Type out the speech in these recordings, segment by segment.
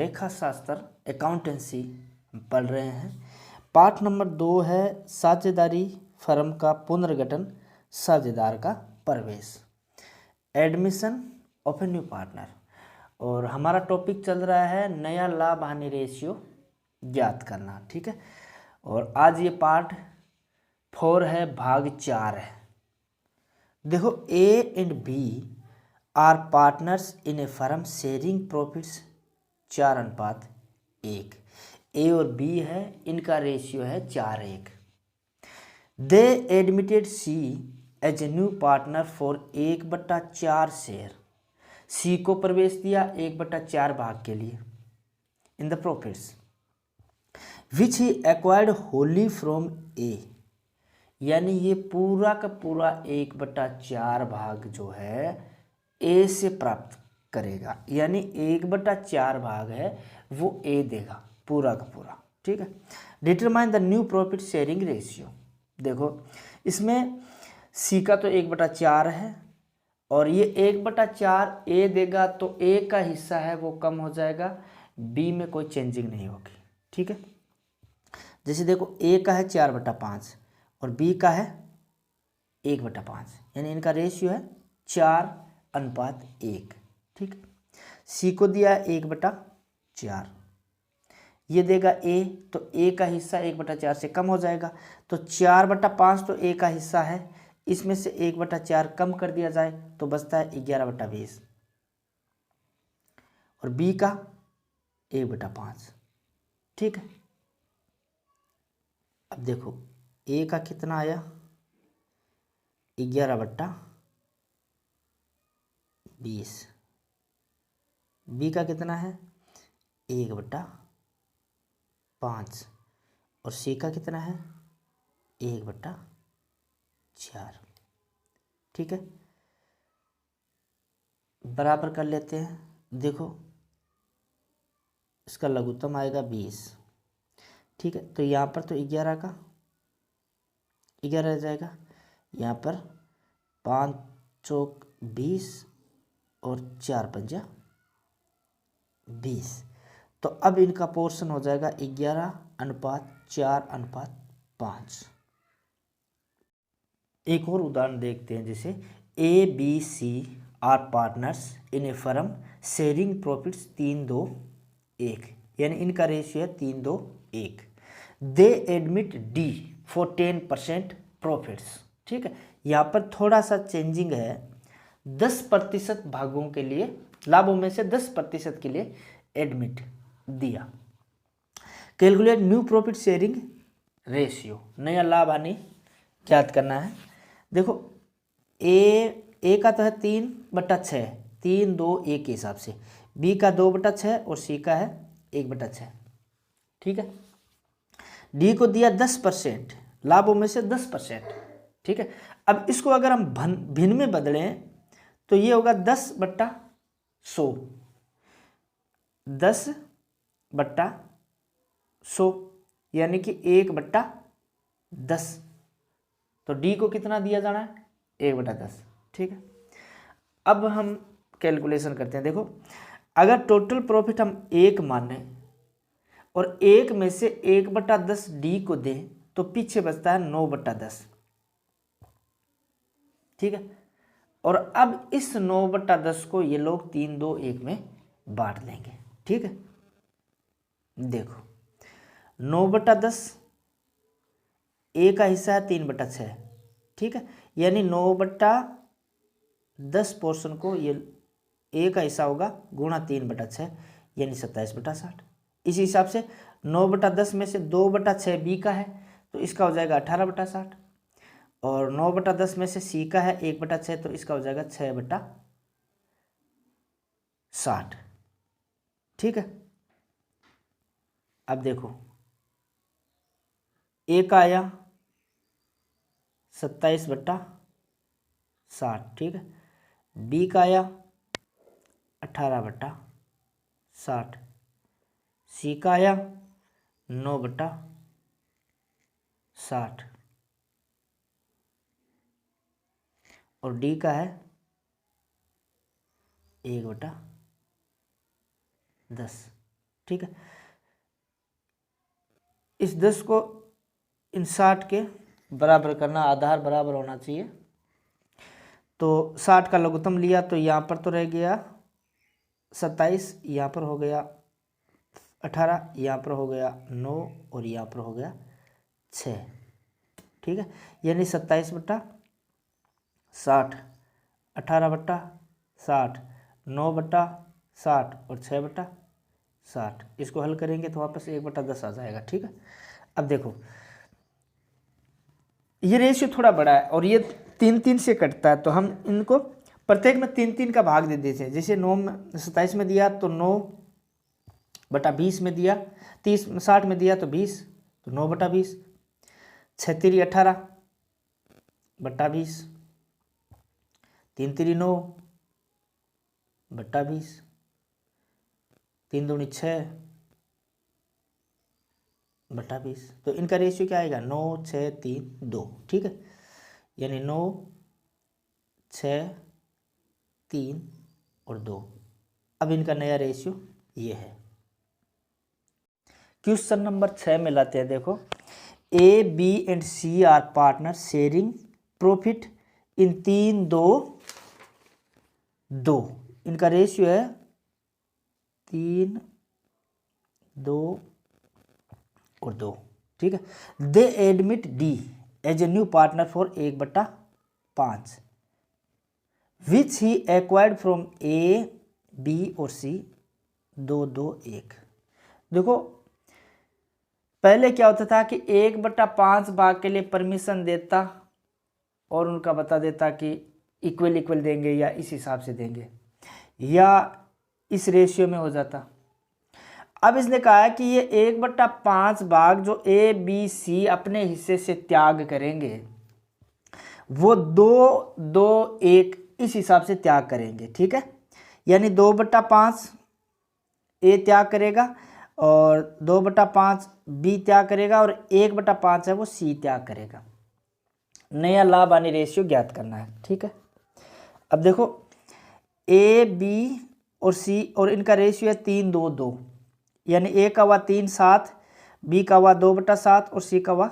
लेखा शास्त्र अकाउंटेंसी पढ़ रहे हैं। पाठ नंबर 2 है साझेदारी फर्म का पुनर्गठन, साझेदार का प्रवेश, admission of A new partner. और हमारा टॉपिक चल रहा है नया लाभ हानि रेशियो ज्ञात करना। ठीक है, और आज ये पार्ट 4 है, भाग 4 है। देखो, A and B are partners in a firm sharing profits 4:1। A और बी है, इनका रेशियो है 4:1। They admitted C as a new partner for 1/4 share. C को प्रवेश दिया 1/4 भाग के लिए in the profits which he acquired wholly from A. यानी ये पूरा का पूरा 1/4 भाग जो है ए से प्राप्त करेगा, यानी 1/4 भाग है वो ए देगा पूरा का पूरा। ठीक है, determine the new profit sharing ratio. देखो, इसमें सी का तो 1/4 है और ये 1/4 ए देगा, तो ए का हिस्सा है वो कम हो जाएगा, बी में कोई चेंजिंग नहीं होगी। ठीक है, जैसे देखो ए का है 4/5 और बी का है 1/5, यानी इनका रेशियो है 4:1। ठीक, सी को दिया 1/4, ये देगा ए, तो ए का हिस्सा 1/4 से कम हो जाएगा, तो 4/5 तो ए का हिस्सा है, इसमें से 1/4 कम कर दिया जाए तो बचता है 11/20 और बी का 1/5। ठीक है, अब देखो ए का कितना आया 11/20, बी का कितना है 1/5 और सी का कितना है 1/4। ठीक है, बराबर कर लेते हैं। देखो, इसका लघुत्तम आएगा 20। ठीक है, तो यहाँ पर तो 11 का 11 रह जाएगा, यहाँ पर 5 चौक 20 और 4 पंजा 20। तो अब इनका पोर्शन हो जाएगा 11:4:5। एक और उदाहरण देखते हैं, जैसे A B C are partners in a firm sharing profits 3:2:1, यानी इनका रेशियो है 3:2:1। They admit D for 10% profits. ठीक है, यहाँ पर थोड़ा सा चेंजिंग है, 10% भागों के लिए, लाभों में से 10% के लिए एडमिट दिया। Calculate new profit sharing ratio, नया लाभ हानि ज्ञात करना है। देखो, ए का तो है 3/6, 3:2:1 के हिसाब से, बी का 2/6 और सी का है 1/6। ठीक है, डी को दिया 10%, लाभों में से 10%। ठीक है, अब इसको अगर हम भिन्न में बदलें तो ये होगा 10/100, 10/100 यानी कि 1/10। तो डी को कितना दिया जाना है 1/10। ठीक है, अब हम कैलकुलेशन करते हैं। देखो, अगर टोटल प्रॉफिट हम 1 माने और 1 में से 1/10 डी को दें तो पीछे बचता है 9/10। ठीक है, और अब इस 9/10 को ये लोग 3:2:1 में बांट लेंगे। ठीक है, देखो 9/10 ए का हिस्सा है 3/6। ठीक है, यानी 9/10 पोर्शन को ये ए का हिस्सा होगा गुणा 3/6, यानी 27/60। इसी हिसाब से 9/10 में से 2/6 बी का है, तो इसका हो जाएगा 18/60, और 9/10 में से सी का है 1/6, तो इसका हो जाएगा 6/60। ठीक है, अब देखो ए का आया 27/60। ठीक है, बी का आया 18/60, सी का आया 9/60 और डी का है 1/10। ठीक है। इस 10 को इन 60 के बराबर करना, आधार बराबर होना चाहिए। तो 60 का लघुत्तम लिया तो यहाँ पर तो रह गया 27, यहाँ पर हो गया 18, यहाँ पर हो गया 9 और यहाँ पर हो गया 6। ठीक है, यानी 27/60, 18/60, 9/60 और 6/60। इसको हल करेंगे तो वापस 1/10 आ जाएगा। ठीक है, अब देखो ये रेशियो थोड़ा बड़ा है और ये 3 से कटता है, तो हम इनको प्रत्येक में 3 का भाग दे देते हैं। जैसे 27 में दिया तो 9/20 में दिया, 60 में दिया तो 20, तो 9/20, 6×3 18/20, 3×3 9/20, 3×2 6/20। तो इनका रेशियो क्या आएगा? 9, 6, 3, 2। ठीक है, यानी 9, 6, 3 और 2। अब इनका नया रेशियो ये है। क्वेश्चन नंबर 6 में लाते हैं। देखो, A, B and C are partner sharing profit in 3, 2, 2। इनका रेशियो है 3, 2 और 2। ठीक है, they admit D as a new partner for 1/5 which he acquired from A, B और सी 2, 2, 1। देखो, पहले क्या होता था कि 1/5 भाग के लिए परमिशन देता और उनका बता देता कि इक्वल देंगे या इस हिसाब से देंगे या इस रेशियो में हो जाता। अब इसने कहा है कि ये 1/5 भाग जो ए, बी, सी अपने हिस्से से त्याग करेंगे वो 2, 2, 1 इस हिसाब से त्याग करेंगे। ठीक है, यानी 2/5 ए त्याग करेगा और 2/5 बी त्याग करेगा और 1/5 है वो सी त्याग करेगा। नया लाभ हानि रेशियो ज्ञात करना है। ठीक है, अब देखो ए, बी और सी और इनका रेशियो है 3, 2, 2, यानी ए का हुआ 3, 7, बी का हुआ 2/7 और सी का हुआ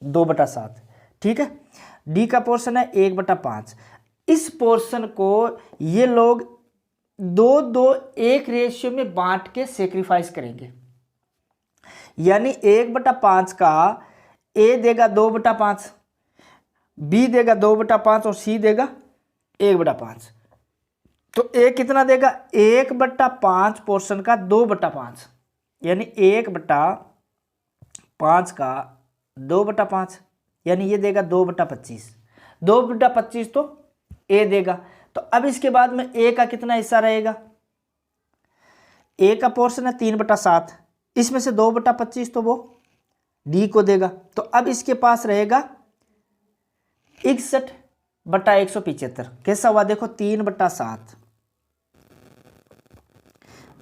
2/7। ठीक है, डी का पोर्शन है 1/5। इस पोर्शन को ये लोग 2, 2, 1 रेशियो में बांट के सेक्रीफाइस करेंगे। यानी 1/5 का ए देगा 2/5, बी देगा 2/5 और सी देगा 1/5। तो ए कितना देगा? 1/5 पोर्शन का 2/5, यानी 1/5 का 2/5, यानी ये देगा 2/25। 2/25 तो ए देगा। तो अब इसके बाद में ए का कितना हिस्सा रहेगा? ए का पोर्शन है 3/7, इसमें से 2/25 तो वो डी को देगा। तो अब इसके पास रहेगा 61/175। कैसा हुआ? देखो 3/7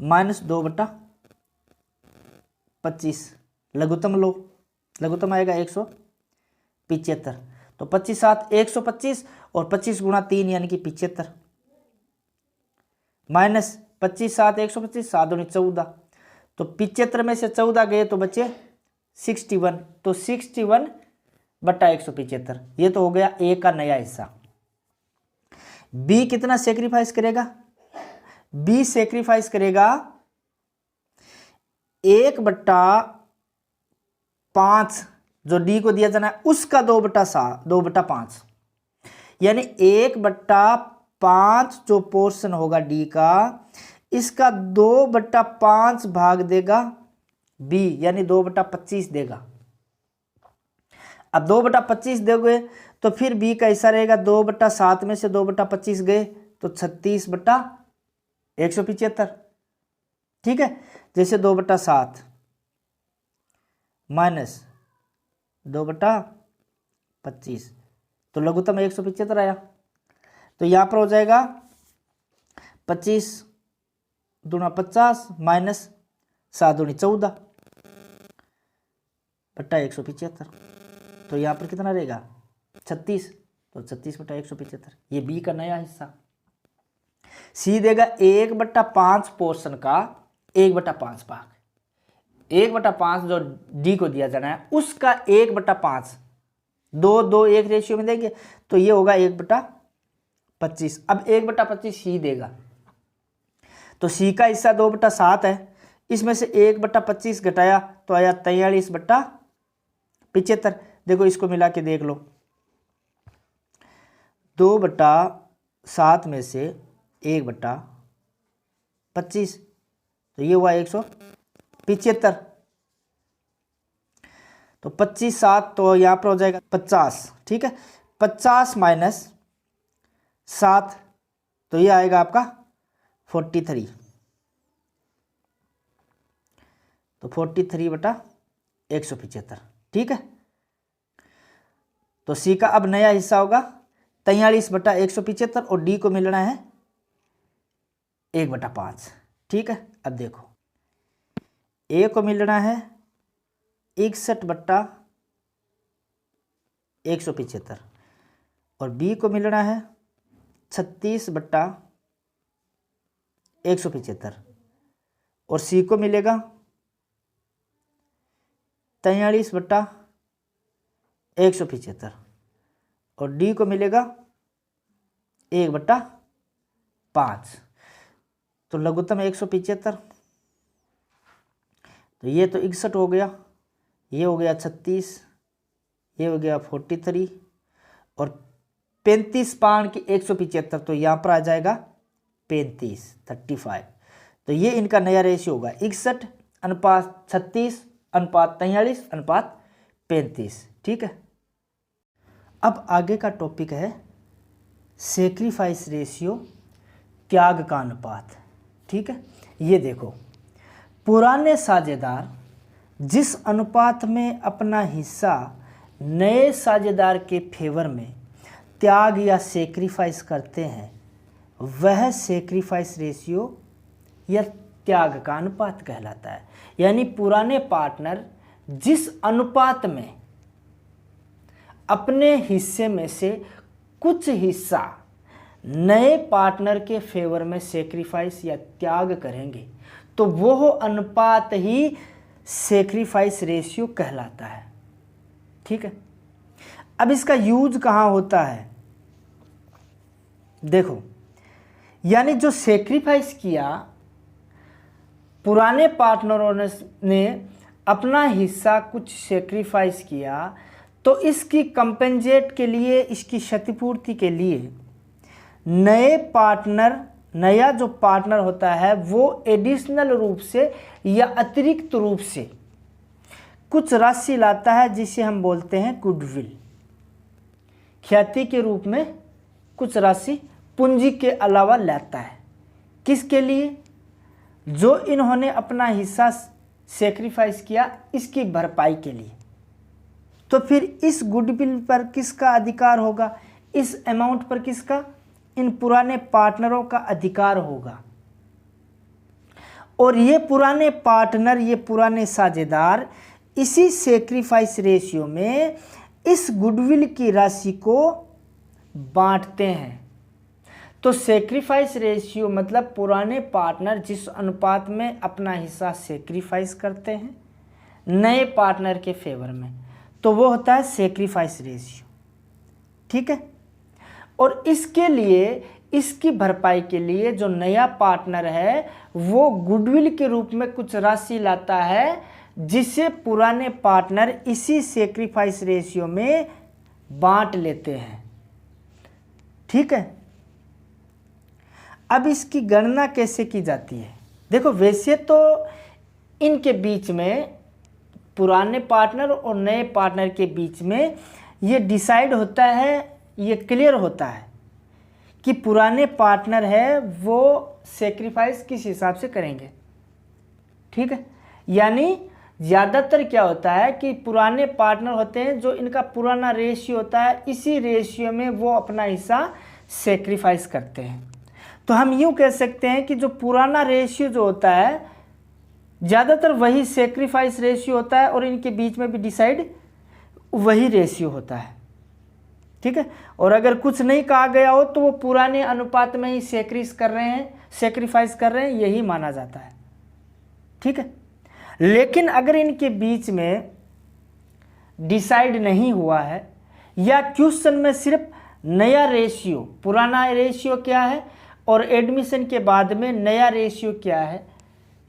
माइनस 2/25, लघुत्तम लो, लघुत्तम आएगा 175। तो 25, 7, 125 और 25 गुणा 3 यानी कि 75 माइनस 25, 7, 125, 7 दूनी 14। तो 75 में से 14 गए तो बचे 61। तो 61/175 ये तो हो गया ए का नया हिस्सा। बी कितना सेक्रीफाइस करेगा? बी सेक्रीफाइस करेगा 1/5 जो डी को दिया जाना है उसका 2/5, यानी 1/5 जो पोर्शन होगा डी का, इसका 2/5 भाग देगा बी, यानी 2/25 देगा। अब 2/25 दोगे तो फिर बी का हिस्सा रहेगा 2/7 में से 2/25 गए तो 36/175। ठीक है, जैसे 2/7 माइनस 2/25 तो लघुत्तम 175 आया। तो यहां पर हो जाएगा 25 दूना 50 माइनस 7 दूनी 14/175। तो यहाँ पर कितना रहेगा? 36। तो 36/175 ये बी का नया हिस्सा। सी देगा 1/5 पोर्शन का 1/5 भाग, 1/5 जो डी को दिया जाना है उसका 1/5 2:1 रेशियो में देंगे तो ये होगा 1/25। अब 1/25 सी देगा तो सी का हिस्सा 2/7 है, इसमें से 1/25 घटाया तो आया 43/75। देखो इसको मिला के देख लो, 2/7 में से 1/25 तो ये हुआ 175। तो 25/7 तो यहाँ पर हो जाएगा 50, ठीक है। 50 - 7 तो ये आएगा आपका 43। तो 43/175, ठीक है। तो सी का अब नया हिस्सा होगा 43/175 और डी को मिलना है 1/5, ठीक है। अब देखो ए को मिलना है 61/175 और बी को मिलना है 36/175 और सी को मिलेगा 43/175 और डी को मिलेगा 1/5। तो लघुत्तम 175, तो ये तो 61 हो गया, ये हो गया 36, ये हो गया 43 और 35 पान की 175 तो यहाँ पर आ जाएगा 35 तो ये इनका नया रेशियो होगा 61:36:43:43:35, ठीक है। अब आगे का टॉपिक है सेक्रीफाइस रेशियो, त्याग का अनुपात, ठीक है। ये देखो पुराने साझेदार जिस अनुपात में अपना हिस्सा नए साझेदार के फेवर में त्याग या सेक्रीफाइस करते हैं वह सेक्रीफाइस रेशियो या त्याग का अनुपात कहलाता है। यानी पुराने पार्टनर जिस अनुपात में अपने हिस्से में से कुछ हिस्सा नए पार्टनर के फेवर में सेक्रीफाइस या त्याग करेंगे तो वो अनुपात ही सेक्रीफाइस रेशियो कहलाता है, ठीक है। अब इसका यूज कहाँ होता है, देखो यानी जो सेक्रीफाइस किया पुराने पार्टनरों ने अपना हिस्सा कुछ सेक्रीफाइस किया तो इसकी कंपेंसेट के लिए, इसकी क्षतिपूर्ति के लिए नया जो पार्टनर होता है वो एडिशनल रूप से या अतिरिक्त रूप से कुछ राशि लाता है जिसे हम बोलते हैं गुडविल। ख्याति के रूप में कुछ राशि पूंजी के अलावा लाता है, किसके लिए, जो इन्होंने अपना हिस्सा सेक्रीफाइस किया इसकी भरपाई के लिए। तो फिर इस गुडविल पर किसका अधिकार होगा, इस अमाउंट पर किसका, इन पुराने पार्टनरों का अधिकार होगा। और ये पुराने पार्टनर, ये पुराने साझेदार इसी सेक्रीफाइस रेशियो में इस गुडविल की राशि को बांटते हैं। तो सेक्रीफाइस रेशियो मतलब पुराने पार्टनर जिस अनुपात में अपना हिस्सा सेक्रीफाइस करते हैं नए पार्टनर के फेवर में, तो वो होता है सेक्रीफाइस रेशियो, ठीक है। और इसके लिए, इसकी भरपाई के लिए जो नया पार्टनर है वो गुडविल के रूप में कुछ राशि लाता है जिसे पुराने पार्टनर इसी सेक्रीफाइस रेशियो में बांट लेते हैं, ठीक है। अब इसकी गणना कैसे की जाती है, देखो वैसे तो इनके बीच में, पुराने पार्टनर और नए पार्टनर के बीच में ये डिसाइड होता है, ये क्लियर होता है कि पुराने पार्टनर है वो सेक्रीफाइस किस हिसाब से करेंगे, ठीक है। यानी ज़्यादातर क्या होता है कि पुराने पार्टनर होते हैं जो इनका पुराना रेशियो होता है, इसी रेशियो में वो अपना हिस्सा सेक्रीफाइस करते हैं। तो हम यूँ कह सकते हैं कि जो पुराना रेशियो जो होता है ज़्यादातर वही सेक्रीफाइस रेशियो होता है और इनके बीच में भी डिसाइड वही रेशियो होता है, ठीक है। और अगर कुछ नहीं कहा गया हो तो वो पुराने अनुपात में ही सेक्रीफाइस कर रहे हैं, यही माना जाता है, ठीक है। लेकिन अगर इनके बीच में डिसाइड नहीं हुआ है या क्वेश्चन में सिर्फ नया रेशियो, पुराना रेशियो क्या है और एडमिशन के बाद में नया रेशियो क्या है,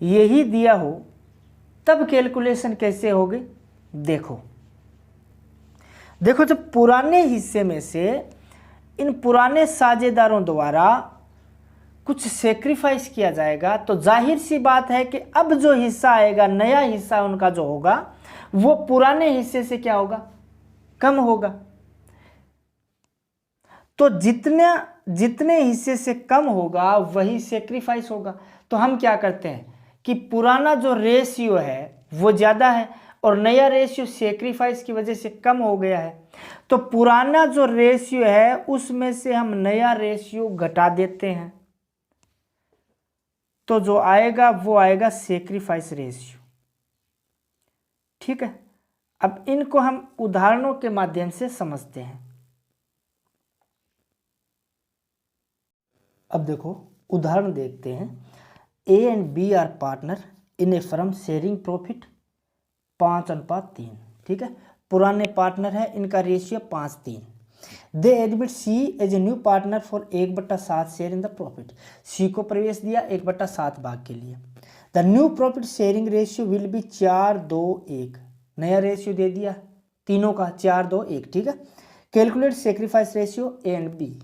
यही दिया हो, तब कैलकुलेशन कैसे होगी। देखो जब पुराने हिस्से में से इन पुराने साझेदारों द्वारा कुछ सेक्रीफाइस किया जाएगा तो जाहिर सी बात है कि अब जो हिस्सा आएगा, नया हिस्सा उनका जो होगा, वो पुराने हिस्से से क्या होगा, कम होगा। तो जितने हिस्से से कम होगा वही सेक्रीफाइस होगा। तो हम क्या करते हैं कि पुराना जो रेशियो है वो ज़्यादा है और नया रेशियो सेक्रीफाइस की वजह से कम हो गया है, तो पुराना जो रेशियो है उसमें से हम नया रेशियो घटा देते हैं, तो जो आएगा वो आएगा सेक्रीफाइस रेशियो। ठीक है। अब इनको हम उदाहरणों के माध्यम से समझते हैं। अब देखो उदाहरण देखते हैं। A and B are partner in a firm sharing profit 5:3। ठीक है, पुराने पार्टनर है, इनका ratio 5:3। They admit C as a new partner for 1/7 share in the profit. C को प्रवेश दिया 1/7 भाग के लिए। The new profit sharing ratio will be 4:2:1। नया रेशियो दे दिया तीनों का 4:2:1। ठीक है। Calculate sacrifice ratio A and B.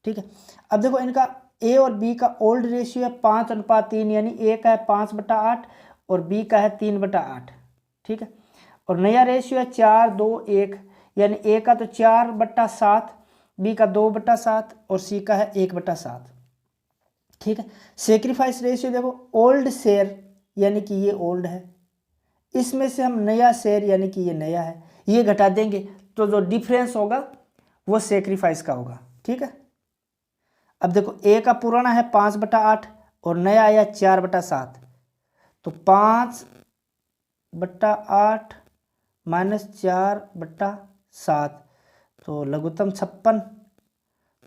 ठीक है। अब देखो इनका ए और बी का ओल्ड रेशियो है 5:3, यानी ए का है 5/8 और बी का है 3/8। ठीक है। और नया रेशियो है 4:2:1, यानी ए का तो 4/7, बी का 2/7 और सी का है 1/7। ठीक है। सेक्रीफाइस रेशियो देखो, ओल्ड शेयर यानी कि ये ओल्ड है, इसमें से हम नया शेयर यानी कि ये नया है, ये घटा देंगे तो जो डिफरेंस होगा वो सेक्रीफाइस का होगा। ठीक है। अब देखो ए का पुराना है 5/8 और नया आया 4/7, तो 5/8 माइनस 4/7, तो लघुत्तम 56,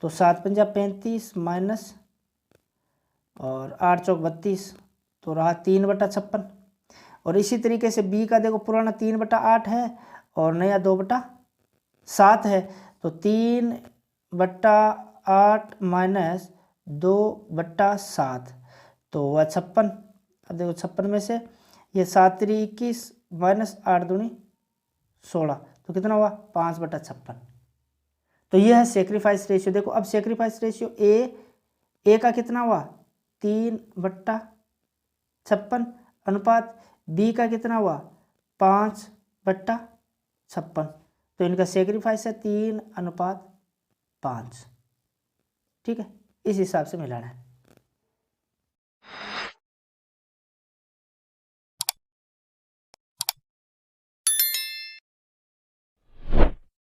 तो 7×5 35 माइनस और 8×4 32, तो रहा 3/56। और इसी तरीके से बी का देखो पुराना 3/8 है और नया 2/7 है, तो 3/8 माइनस 2/7, तो वह 56। अब देखो 56 में से ये 7×3 21 माइनस 8×2 16, तो कितना हुआ 5/56। तो ये है सेक्रीफाइस रेशियो। देखो अब सेक्रीफाइस रेशियो ए का कितना हुआ 3/56 अनुपात बी का कितना हुआ 5/56, तो इनका सेक्रीफाइस है 3:5। ठीक है, इस हिसाब से मिलाना है।